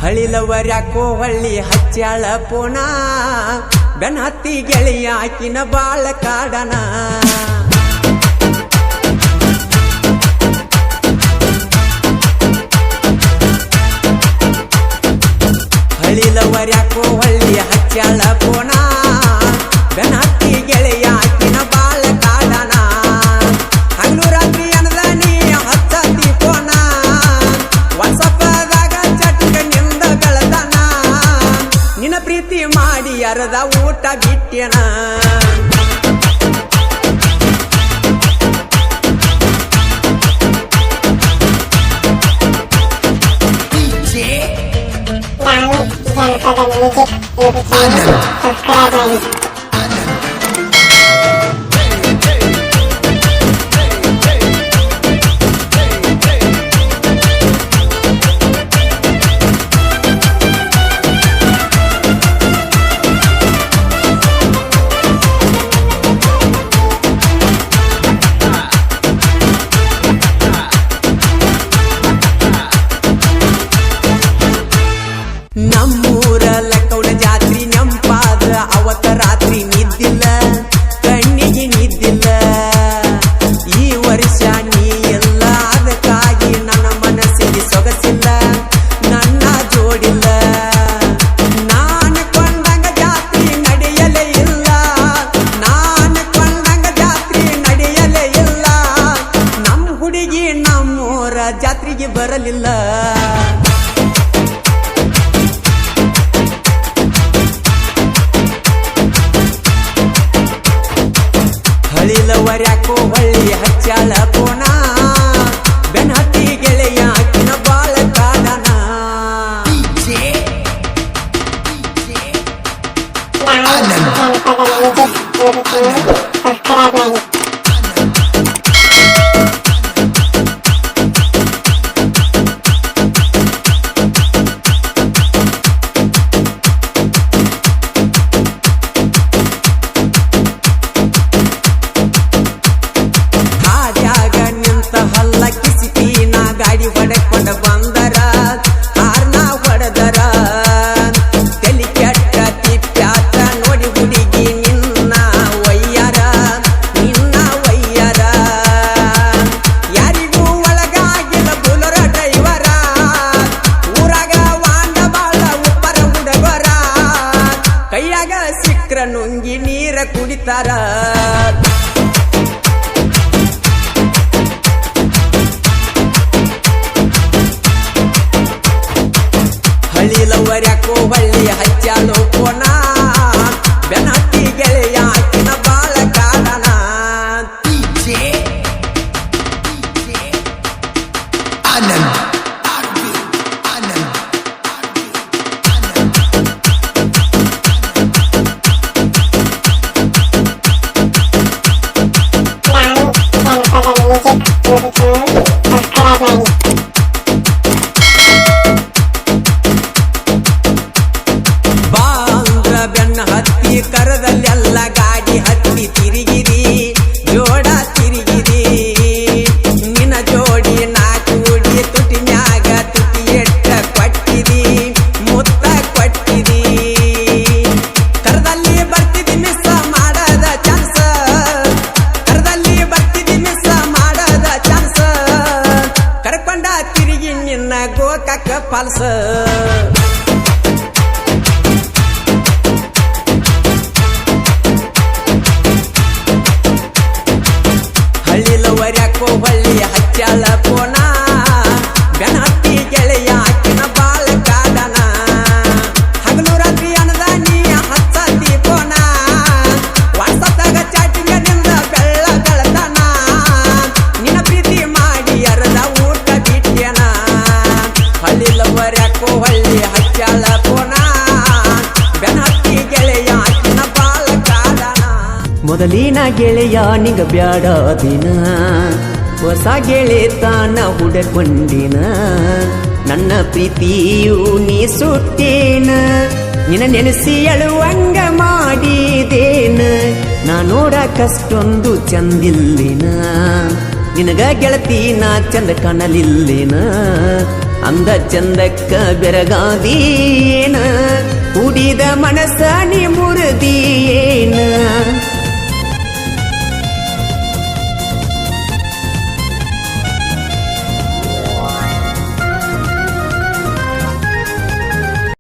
ಹಳಿಲವರ ಯಾಕೋ ಹಳ್ಳಿ ಹಚ್ಚಾಳ ಪೋಣ ಬೆನ್ ಹತ್ತಿ ಗೆಳೆಯ ಆಕಿನ ಬಾಳ ಕಾಡನ ಹಳಿಲವರ ಯಾಕೋ ಹಳ್ಳಿ ಹಚ್ಚಾಳ ಪೋಣ ಬೆನ್ ಹತ್ತಿ ಗೆಳೆಯ ಆಕಿನ ಬಾಳ ಕಾಡನ ಹಗಲು ರಾತ್ರಿ ಅನದ ನೀ ಹಚ್ಚತಿ ಪೋಣ ವಾಟ್ಸಪ್ದಾಗ ಚಟ್ಕನಿಂದ ಬೆಳದನ ನಿನ್ನ ಪ್ರೀತಿ ಮಾಡಿ ಅರದ ಊಟ ಬಿಟ್ಟೆನ ನಮ್ಮೂರ ಲಕ್ಕವನ ಜಾತ್ರಿ ನೆಂಪಾದ ಅವತ್ತ ರಾತ್ರಿ ನಿದ್ದಿಲ್ಲ ಕಣ್ಣಿಗೆ ನಿದ್ದಿಲ್ಲ ಈ ವರ್ಷ ನೀ ಎಲ್ಲ ಅದಕ್ಕಾಗಿ ನನ್ನ ಮನಸ್ಸಿಗೆ ಸೊಗಸಿಲ್ಲ ನನ್ನ ಜೋಡಿಲ್ಲ ನಾನು ಕೊಂಡಂಗ ಜಾತ್ರಿ ನಡೆಯಲೇ ಇಲ್ಲ ನಾನು ಕೊಂಡಂಗ ಜಾತ್ರಿ ನಡೆಯಲೇ ಇಲ್ಲ ನಮ್ಮ ಹುಡುಗಿ ನಮ್ಮೂರ ಜಾತ್ರೆಗೆ ಬರಲಿಲ್ಲ ಹಳಿಲವರ ಯಾಕೋ ಹಳ್ಳಿ ಹಚ್ಚಾಳ ಪೋಣ ಬೆನ್ ಹತ್ತಿ ಗೆಳೆಯ ಆಕಿನ ಬಾಳ ಕಾಡನ ಗಾಡಿ ಹೊಡೆಕೊಂಡ ಬಂದರ ಹಾರ್ನ ಹೊಡೆದರ ತಲಿ ಕೆಟ್ಟ ತಿಪ್ಪ್ಯಾತ ನೋಡಿ ಹುಡುಗಿ ನಿನ್ನ ಒಯ್ಯಾರ ಯಾರಿಗೂ ಒಳಗಾಗಿಲ್ಲ ಬುಲರ ಡ್ರೈವರ ಊರಾಗ ವಾಂಡ ಬಾಳ ಉಪ್ಪರ ಹುಡುಗರ ಕೈಯಾಗ ಸಿಕ್ರ ನುಂಗಿ ನೀರ ಕುಡಿತಾರ ಹಳಿಲವರ ಯಾಕೋ ಹಳ್ಳಿ ಹಚ್ಚಾಳು ಪೋಣ ಬೆನ್ ಹತ್ತಿ ಗೆಳೆಯ ಆಕಿನ ಬಾಳ ಕಾಡನ ಬೆನ್ನ ಹತ್ತಿ ಕರದಲ್ಲೆಲ್ಲ ಗಾಡಿ ಹತ್ತಿ ತಿರುಗಿರಿ ಜೋಡ ತಿರುಗಿರಿ ನಿನ್ನ ಜೋಡಿ ನಾ ಕೂಡಿ ತುಟಿ ಮ್ಯಾಗ ತುಟಿ ಎಟ್ಟ ಕೊಟ್ಟಿರಿ ಮುತ್ತ ಕೊಟ್ಟಿರಿ ಕರದಲ್ಲಿ ಬರ್ತಿದಿ ಮಿಸ್ ಮಾಡದ ಚಾನ್ಸ್ ಕರದಲ್ಲಿ ಬರ್ತಿದಿ ಮಿಸ್ ಮಾಡದ ಚಾನ್ಸ್ ಕರ್ಕೊಂಡ ತಿರುಗಿ ನಿನ್ನ ಗೋಕಾಕ ಫಾಲ್ಸ್ ಹಳಿಲವರ ಯಾಕೋ ಹಳ್ಳಿ ಹಚ್ಚಾಳ ಪೋಣ ಬೆನ್ ಹತ್ತಿ ಗೆಳೆಯ ಆಕಿನ ಬಾಳ ಕಾಡನ ಹಗಲು ರಾತ್ರಿ ಅನದ ನೀ ಹಚ್ಚತಿ ಪೋಣ ವಾಟ್ಸಪ್ದಾಗ ಚಾಟಿಂಗನಿಂದ ಬೆಳ್ಳ ಬೆಳತನ ನಿನ್ನ ಪ್ರೀತಿ ಮಾಡಿ ಅರದ ಊಟ ಬಿಟ್ಟೆನ ಹಳಿಲವರ ಯಾಕೋ ಹಳ್ಳಿ ಹಚ್ಚಾಳ ಪೋಣ ಬೆನ್ ಹತ್ತಿ ಗೆಳೆಯ ಆಕಿನ ಬಾಳ ಕಾಡನ ಮೊದಲಿನ ಗೆಳೆಯ ನಿಗ ಬ್ಯಾಡ ದಿನ ಹೊಸ ಗೆಳೆತನ ಹುಡಕೊಂಡಿನ ನನ್ನ ಪ್ರೀತಿಯು ನೀ ಸುಟ್ಟೇನ ನಿನ್ನ ನೆನೆಸಿ ಅಳುವಂಗ ಮಾಡಿದೇನ ನಾ ನೋಡಕಷ್ಟೊಂದು ಚಂದಿಲ್ಲಿನ ನಿನಗ ಗೆಳತಿ ನಾ ಚಂದ ಕಾಣಲಿಲ್ಲೇನ ಅಂದ ಚಂದಕ್ಕ ಬೆರಗಾದೀನ ಕೂಡಿದ ಮನಸ್ಸ ನೀ ಮುರಿದಿಯೇನ